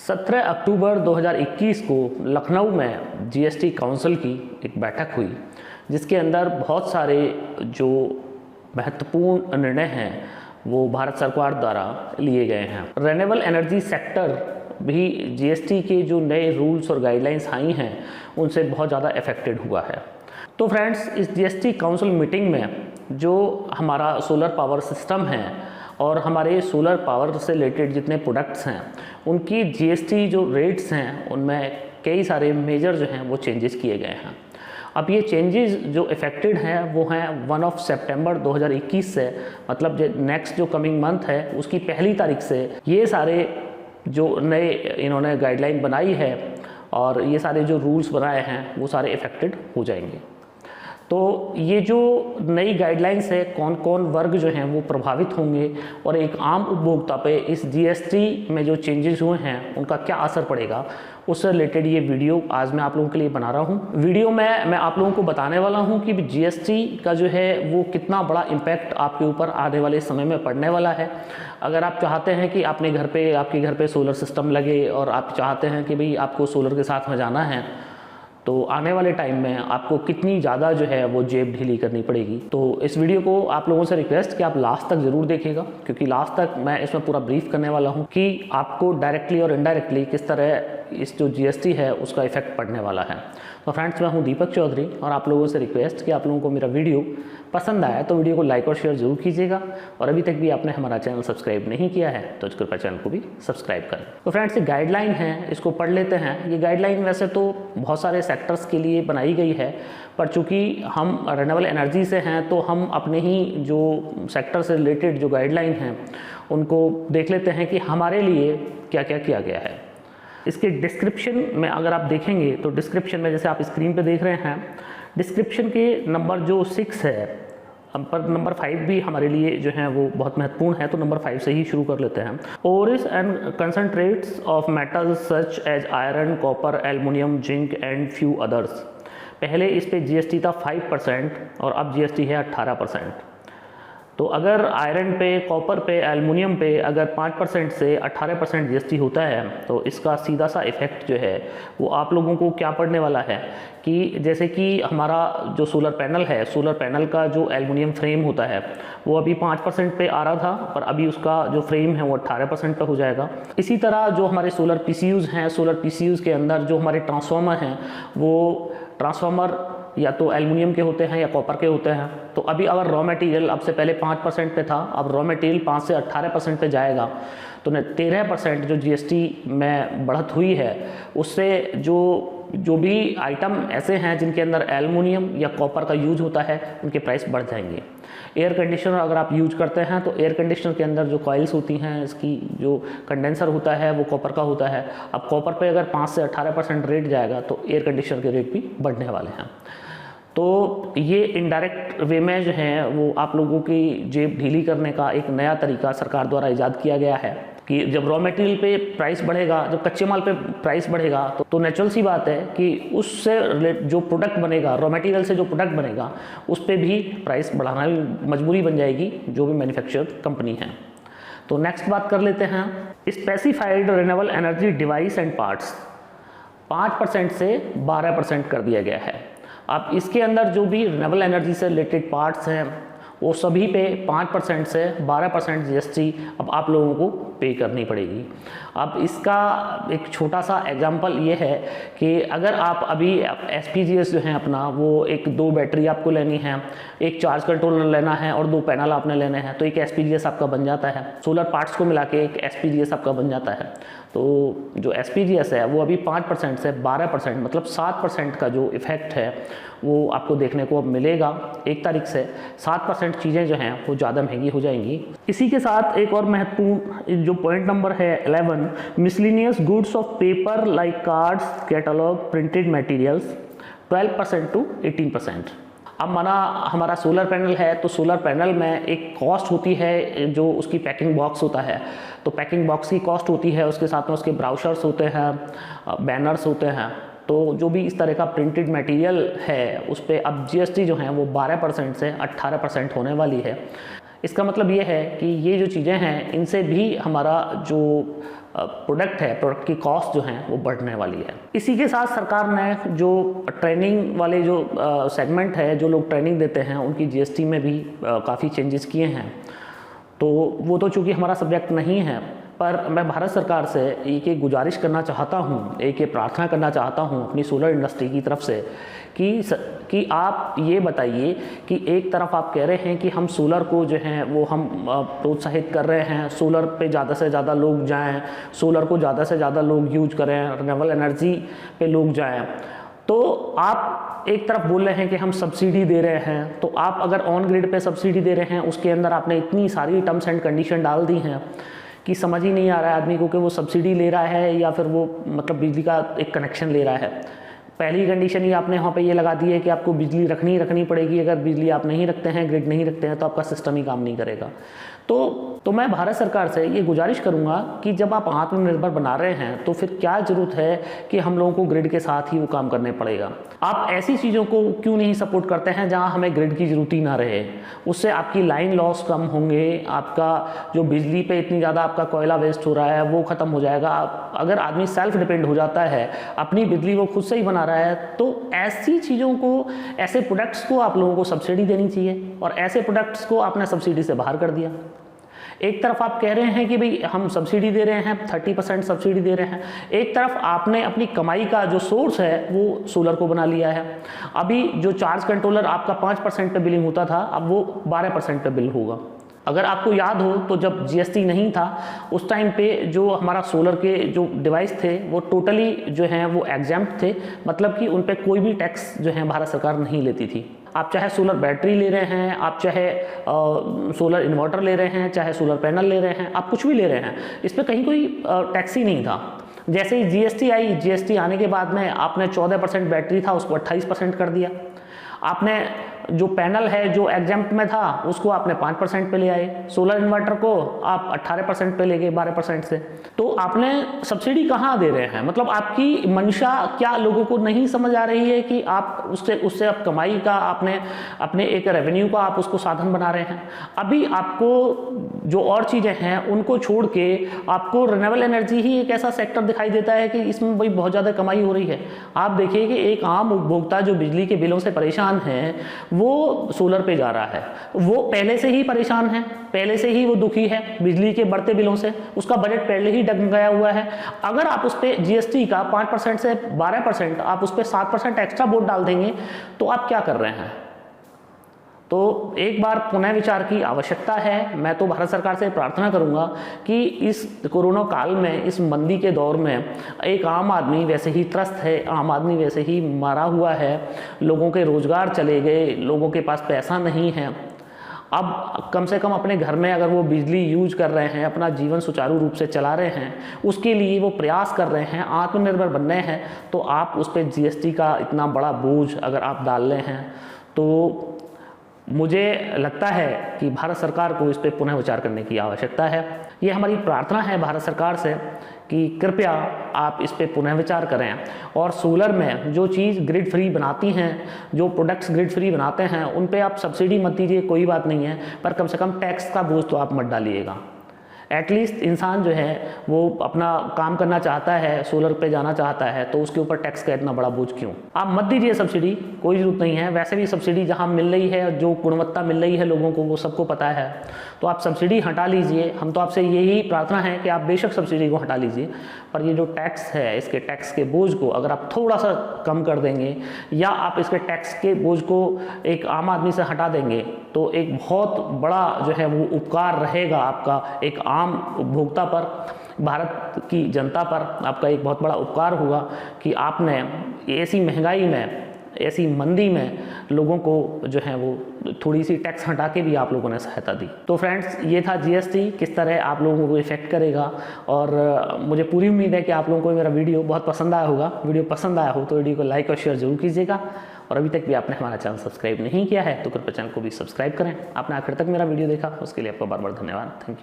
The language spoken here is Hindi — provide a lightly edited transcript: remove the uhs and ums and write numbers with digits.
17 अक्टूबर 2021 को लखनऊ में जीएसटी काउंसिल की एक बैठक हुई, जिसके अंदर बहुत सारे जो महत्वपूर्ण निर्णय हैं वो भारत सरकार द्वारा लिए गए हैं। रिन्यूएबल एनर्जी सेक्टर भी जीएसटी के जो नए रूल्स और गाइडलाइंस आई हैं उनसे बहुत ज़्यादा अफेक्टेड हुआ है। तो फ्रेंड्स, इस जीएसटी काउंसिल मीटिंग में जो हमारा सोलर पावर सिस्टम है और हमारे सोलर पावर से रिलेटेड जितने प्रोडक्ट्स हैं उनकी जीएसटी जो रेट्स हैं उनमें कई सारे मेजर जो हैं वो चेंजेस किए गए हैं। अब ये चेंजेस जो इफ़ेक्टेड हैं वो हैं 1 सितंबर 2021 से, मतलब जो नेक्स्ट जो कमिंग मंथ है उसकी पहली तारीख से ये सारे जो नए इन्होंने गाइडलाइन बनाई है और ये सारे जो रूल्स बनाए हैं वो सारे इफ़ेक्टेड हो जाएंगे। तो ये जो नई गाइडलाइंस है कौन कौन वर्ग जो हैं वो प्रभावित होंगे और एक आम उपभोक्ता पे इस जीएसटी में जो चेंजेस हुए हैं उनका क्या असर पड़ेगा, उससे रिलेटेड ये वीडियो आज मैं आप लोगों के लिए बना रहा हूँ। वीडियो में मैं आप लोगों को बताने वाला हूँ कि जीएसटी का जो है वो कितना बड़ा इम्पैक्ट आपके ऊपर आने वाले समय में पड़ने वाला है। अगर आप चाहते हैं कि आपके घर पे सोलर सिस्टम लगे और आप चाहते हैं कि भाई आपको सोलर के साथ में जाना है, तो आने वाले टाइम में आपको कितनी ज़्यादा जो है वो जेब ढीली करनी पड़ेगी। तो इस वीडियो को आप लोगों से रिक्वेस्ट कि आप लास्ट तक ज़रूर देखिएगा, क्योंकि लास्ट तक मैं इसमें पूरा ब्रीफ करने वाला हूँ कि आपको डायरेक्टली और इनडायरेक्टली किस तरह इस जो जीएसटी है उसका इफेक्ट पड़ने वाला है। तो फ्रेंड्स, मैं हूँ दीपक चौधरी और आप लोगों से रिक्वेस्ट कि आप लोगों को मेरा वीडियो पसंद आया तो वीडियो को लाइक और शेयर जरूर कीजिएगा, और अभी तक भी आपने हमारा चैनल सब्सक्राइब नहीं किया है तो कृपया चैनल को भी सब्सक्राइब करें। तो फ्रेंड्स, ये गाइडलाइन है, इसको पढ़ लेते हैं। ये गाइडलाइन वैसे तो बहुत सारे सेक्टर्स के लिए बनाई गई है, पर चूँकि हम रिन्यूएबल एनर्जी से हैं तो हम अपने ही जो सेक्टर से रिलेटेड जो गाइडलाइन हैं उनको देख लेते हैं कि हमारे लिए क्या क्या किया गया है। इसके डिस्क्रिप्शन में अगर आप देखेंगे तो डिस्क्रिप्शन में, जैसे आप स्क्रीन पे देख रहे हैं, डिस्क्रिप्शन के नंबर जो 6 है, पर नंबर 5 भी हमारे लिए जो है वो बहुत महत्वपूर्ण है, तो नंबर 5 से ही शुरू कर लेते हैं। Ores and concentrates of metals such as iron, copper, aluminium, zinc and few others. पहले इस पे जीएसटी था 5% और अब जीएसटी है 18%। तो अगर आयरन पे, कॉपर पे, एल्युमिनियम पे अगर 5% से 18% जीएसटी होता है तो इसका सीधा सा इफ़ेक्ट जो है वो आप लोगों को क्या पड़ने वाला है कि जैसे कि हमारा जो सोलर पैनल है, सोलर पैनल का जो एल्युमिनियम फ्रेम होता है वो अभी 5% पे आ रहा था, पर अभी उसका जो फ्रेम है वो 18% पे हो जाएगा। इसी तरह जो हमारे सोलर पीसीयूज़ हैं, सोलर पीसीयूज़ के अंदर जो हमारे ट्रांसफार्मर हैं वो ट्रांसफार्मर या तो एल्युमिनियम के होते हैं या कॉपर के होते हैं। तो अभी अगर रॉ मटेरियल अब से पहले 5% पे था, अब रॉ मटेरियल 5 से 18% पे जाएगा, तो 13% जो जीएसटी में बढ़त हुई है उससे जो भी आइटम ऐसे हैं जिनके अंदर एल्युमिनियम या कॉपर का यूज होता है उनके प्राइस बढ़ जाएंगे। एयर कंडीशनर अगर आप यूज करते हैं तो एयर कंडीशनर के अंदर जो कॉइल्स होती हैं, इसकी जो कंडेंसर होता है वो कॉपर का होता है। अब कॉपर पे अगर 5 से 18% रेट जाएगा तो एयर कंडीशनर के रेट भी बढ़ने वाले हैं। तो ये इनडायरेक्ट वे में जो है वो आप लोगों की जेब ढीली करने का एक नया तरीका सरकार द्वारा ईजाद किया गया है कि जब रॉ मटेरियल पे प्राइस बढ़ेगा, जब कच्चे माल पे प्राइस बढ़ेगा तो नेचुरल सी बात है कि उससे जो प्रोडक्ट बनेगा, रॉ मटेरियल से जो प्रोडक्ट बनेगा उस पर भी प्राइस बढ़ाना भी मजबूरी बन जाएगी जो भी मैन्युफैक्चर कंपनी है। तो नेक्स्ट बात कर लेते हैं, specified renewable energy device and parts 5% से 12% कर दिया गया है। अब इसके अंदर जो भी रिन्यूएबल एनर्जी से रिलेटेड पार्ट्स हैं वो सभी पे 5% से 12% जीएसटी अब आप लोगों को पे करनी पड़ेगी। अब इसका एक छोटा सा एग्जांपल ये है कि अगर आप अभी एसपीजीएस जो है अपना, वो एक 2 बैटरी आपको लेनी है, एक चार्ज कंट्रोलर लेना है और 2 पैनल आपने लेने हैं, तो एक एसपीजीएस आपका बन जाता है। सोलर पार्ट्स को मिला के एक एसपीजीएस आपका बन जाता है। तो जो एसपीजीएस है वो अभी 5% से 12% मतलब 7% का जो इफ़ेक्ट है वो आपको देखने को अब मिलेगा। 1 तारीख से 7% चीज़ें जो हैं वो ज़्यादा महंगी हो जाएंगी। इसी के साथ एक और महत्वपूर्ण जो पॉइंट नंबर है 11, miscellaneous goods of paper like cards, catalogue, printed materials 12% to 18%। अब माना हमारा सोलर पैनल है तो सोलर पैनल में एक कॉस्ट होती है जो उसकी पैकिंग बॉक्स होता है, तो पैकिंग बॉक्स की कॉस्ट होती है, उसके साथ में उसके ब्राउशर्स होते हैं, बैनर्स होते हैं। तो जो भी इस तरह का प्रिंटेड मटेरियल है उस पर अब जीएसटी जो है वो 12% से 18% होने वाली है। इसका मतलब ये है कि ये जो चीज़ें हैं इनसे भी हमारा जो प्रोडक्ट है, प्रोडक्ट की कॉस्ट जो है वो बढ़ने वाली है। इसी के साथ सरकार ने जो ट्रेनिंग वाले जो सेगमेंट है, जो लोग ट्रेनिंग देते हैं, उनकी जीएसटी में भी काफ़ी चेंजेस किए हैं। तो वो तो चूँकि हमारा सब्जेक्ट नहीं है, पर मैं भारत सरकार से एक गुजारिश करना चाहता हूँ, एक प्रार्थना करना चाहता हूँ अपनी सोलर इंडस्ट्री की तरफ से कि आप ये बताइए कि एक तरफ आप कह रहे हैं कि हम सोलर को जो है वो हम प्रोत्साहित कर रहे हैं, सोलर पे ज़्यादा से ज़्यादा लोग जाएं, सोलर को ज़्यादा से ज़्यादा लोग यूज करें, रिन्यूएबल एनर्जी पे लोग जाएं। तो आप एक तरफ बोल रहे हैं कि हम सब्सिडी दे रहे हैं, तो आप अगर ऑन ग्रिड पे सब्सिडी दे रहे हैं, उसके अंदर आपने इतनी सारी टर्म्स एंड कंडीशन डाल दी हैं कि समझ ही नहीं आ रहा है आदमी को कि वो सब्सिडी ले रहा है या फिर वो मतलब बिजली का एक कनेक्शन ले रहा है। पहली कंडीशन ही आपने वहाँ पे ये लगा दी है कि आपको बिजली रखनी पड़ेगी, अगर बिजली आप नहीं रखते हैं, ग्रिड नहीं रखते हैं, तो आपका सिस्टम ही काम नहीं करेगा। तो मैं भारत सरकार से ये गुजारिश करूँगा कि जब आप आत्मनिर्भर बना रहे हैं तो फिर क्या ज़रूरत है कि हम लोगों को ग्रिड के साथ ही वो काम करने पड़ेगा। आप ऐसी चीज़ों को क्यों नहीं सपोर्ट करते हैं जहाँ हमें ग्रिड की ज़रूरत ही ना रहे। उससे आपकी लाइन लॉस कम होंगे, आपका जो बिजली पे इतनी ज़्यादा आपका कोयला वेस्ट हो रहा है वो ख़त्म हो जाएगा। अगर आदमी सेल्फ डिपेंड हो जाता है, अपनी बिजली वो खुद से ही बना रहा है, तो ऐसी चीज़ों को, ऐसे प्रोडक्ट्स को आप लोगों को सब्सिडी देनी चाहिए, और ऐसे प्रोडक्ट्स को आपने सब्सिडी से बाहर कर दिया। एक तरफ आप कह रहे हैं कि भाई हम सब्सिडी दे रहे हैं, 30% सब्सिडी दे रहे हैं, एक तरफ आपने अपनी कमाई का जो सोर्स है वो सोलर को बना लिया है। अभी जो चार्ज कंट्रोलर आपका 5% पे बिलिंग होता था, अब वो 12% पे बिल होगा। अगर आपको याद हो तो जब जीएसटी नहीं था उस टाइम पे जो हमारा सोलर के जो डिवाइस थे वो टोटली जो हैं वो एग्जैम्प्ट थे, मतलब कि उन पे कोई भी टैक्स जो है भारत सरकार नहीं लेती थी। आप चाहे सोलर बैटरी ले रहे हैं, आप चाहे सोलर इन्वर्टर ले रहे हैं, चाहे सोलर पैनल ले रहे हैं, आप कुछ भी ले रहे हैं, इस पर कहीं कोई टैक्स ही नहीं था। जैसे ही जीएसटी आई, जीएसटी आने के बाद में आपने 14% बैटरी था उसको 28% कर दिया। आपने जो पैनल है जो एग्जैम्प्ट में था उसको आपने 5% पे ले आए, सोलर इन्वर्टर को आप 18% पे ले गए 12% से। तो आपने सब्सिडी कहाँ दे रहे हैं, मतलब आपकी मंशा क्या लोगों को नहीं समझ आ रही है कि आप उससे आप कमाई का आपने अपने एक रेवेन्यू का आप उसको साधन बना रहे हैं। अभी आपको जो और चीज़ें हैं उनको छोड़ के आपको रिन्यूएबल एनर्जी ही एक ऐसा सेक्टर दिखाई देता है कि इसमें भाई बहुत ज़्यादा कमाई हो रही है। आप देखिए कि एक आम उपभोक्ता जो बिजली के बिलों से परेशान है वो सोलर पे जा रहा है, वो पहले से ही परेशान है, पहले से ही वो दुखी है बिजली के बढ़ते बिलों से, उसका बजट पहले ही डगमगाया हुआ है। अगर आप उस पर जीएसटी का 5% से 12%, आप उस पर 7% एक्स्ट्रा बोर्ड डाल देंगे तो आप क्या कर रहे हैं। तो एक बार पुनः विचार की आवश्यकता है। मैं तो भारत सरकार से प्रार्थना करूंगा कि इस कोरोना काल में, इस मंदी के दौर में एक आम आदमी वैसे ही त्रस्त है, आम आदमी वैसे ही मारा हुआ है, लोगों के रोजगार चले गए, लोगों के पास पैसा नहीं है। अब कम से कम अपने घर में अगर वो बिजली यूज कर रहे हैं, अपना जीवन सुचारू रूप से चला रहे हैं, उसके लिए वो प्रयास कर रहे हैं, आत्मनिर्भर बन रहे हैं, तो आप उस पर जीएसटी का इतना बड़ा बोझ अगर आप डाल रहे हैं तो मुझे लगता है कि भारत सरकार को इस पर पुनः विचार करने की आवश्यकता है। ये हमारी प्रार्थना है भारत सरकार से कि कृपया आप इस पर पुनः विचार करें, और सोलर में जो चीज़ ग्रिड फ्री बनाती हैं, जो प्रोडक्ट्स ग्रिड फ्री बनाते हैं, उन पे आप सब्सिडी मत दीजिए, कोई बात नहीं है, पर कम से कम टैक्स का बोझ तो आप मत डालिएगा। एटलीस्ट इंसान जो है वो अपना काम करना चाहता है, सोलर पे जाना चाहता है, तो उसके ऊपर टैक्स का इतना बड़ा बोझ क्यों। आप मत दीजिए सब्सिडी, कोई ज़रूरत नहीं है। वैसे भी सब्सिडी जहाँ मिल रही है, जो गुणवत्ता मिल रही है लोगों को, वो सबको पता है, तो आप सब्सिडी हटा लीजिए। हम तो आपसे यही प्रार्थना है कि आप बेशक सब्सिडी को हटा लीजिए, पर ये जो टैक्स है, इसके टैक्स के बोझ को अगर आप थोड़ा सा कम कर देंगे, या आप इसके टैक्स के बोझ को एक आम आदमी से हटा देंगे, तो एक बहुत बड़ा जो है वो उपकार रहेगा आपका एक आम उपभोक्ता पर, भारत की जनता पर आपका एक बहुत बड़ा उपकार होगा कि आपने ऐसी महंगाई में, ऐसी मंदी में लोगों को जो है वो थोड़ी सी टैक्स हटा के भी आप लोगों ने सहायता दी। तो फ्रेंड्स, ये था जीएसटी किस तरह आप लोगों को इफेक्ट करेगा, और मुझे पूरी उम्मीद है कि आप लोगों को मेरा वीडियो बहुत पसंद आया होगा। वीडियो पसंद आया हो तो वीडियो को लाइक और शेयर जरूर कीजिएगा, और अभी तक भी आपने हमारा चैनल सब्सक्राइब नहीं किया है तो कृपया चैनल को भी सब्सक्राइब करें। आपने आखिर तक मेरा वीडियो देखा उसके लिए आपका बार बार धन्यवाद। Thank you.